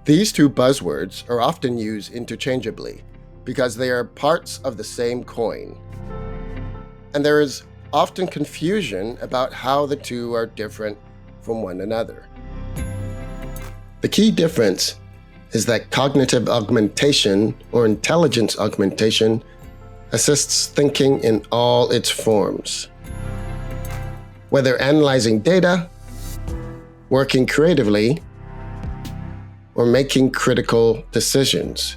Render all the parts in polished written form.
These two buzzwords are often used interchangeably because they are parts of the same coin. And there is often confusion about how the two are different from one another. The key difference is that cognitive augmentation or intelligence augmentation assists thinking in all its forms. Whether analyzing data, working creatively, or making critical decisions.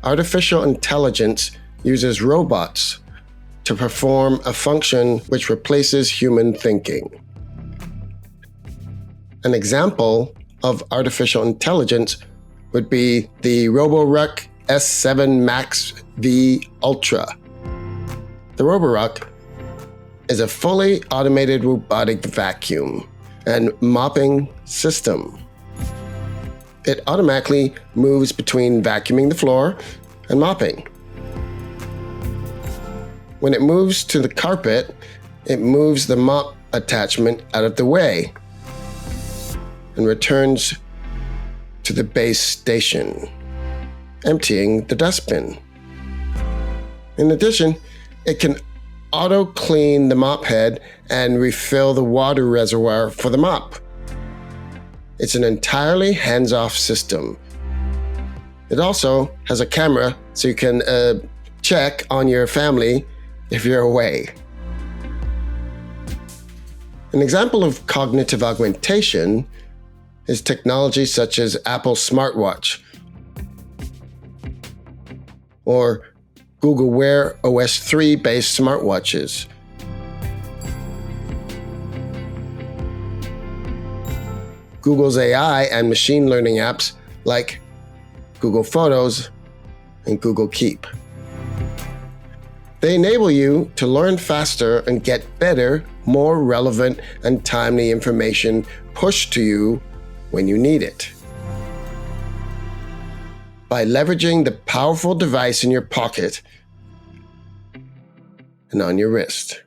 Artificial intelligence uses robots to perform a function which replaces human thinking. An example of artificial intelligence would be the Roboruck S7 Max V Ultra. The Roboruck is a fully automated robotic vacuum and mopping system. It automatically moves between vacuuming the floor and mopping. When it moves to the carpet, it moves the mop attachment out of the way and returns to the base station, emptying the dustbin. In addition, it can auto-clean the mop head and refill the water reservoir for the mop. It's an entirely hands-off system. It also has a camera so you can check on your family if you're away. An example of cognitive augmentation is technology such as Apple's smartwatch or Google Wear OS 3 based smartwatches. Google's AI and machine learning apps like Google Photos and Google Keep. They enable you to learn faster and get better, more relevant and timely information pushed to you when you need it. By leveraging the powerful device in your pocket and on your wrist.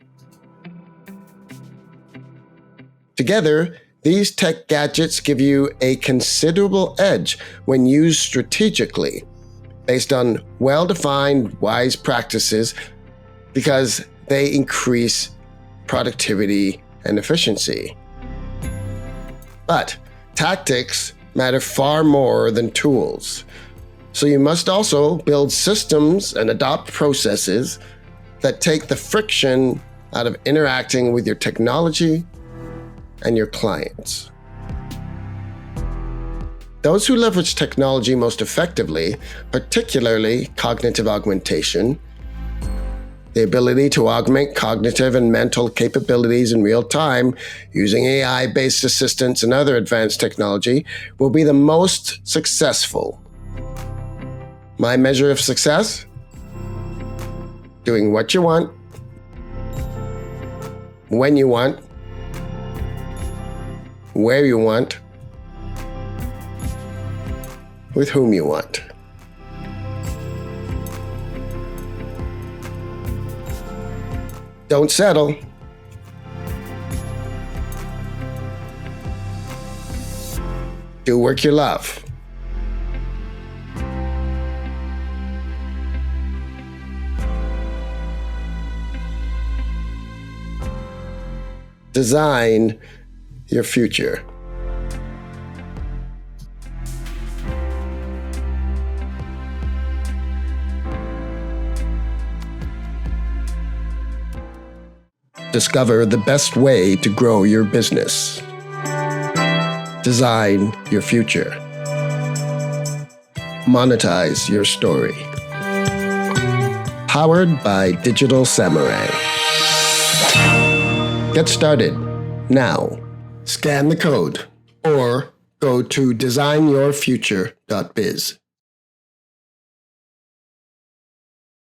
Together, these tech gadgets give you a considerable edge when used strategically, based on well-defined, wise practices, because they increase productivity and efficiency. But tactics matter far more than tools. So you must also build systems and adopt processes that take the friction out of interacting with your technology and your clients. Those who leverage technology most effectively, particularly cognitive augmentation, the ability to augment cognitive and mental capabilities in real time using AI-based assistants and other advanced technology, will be the most successful. My measure of success? Doing what you want, when you want, where you want, with whom you want. Don't settle. Do work you love. Design your future. Discover the best way to grow your business. Design your future. Monetize your story. Powered by Digital Samurai. Get started now. Scan the code or go to designyourfuture.biz.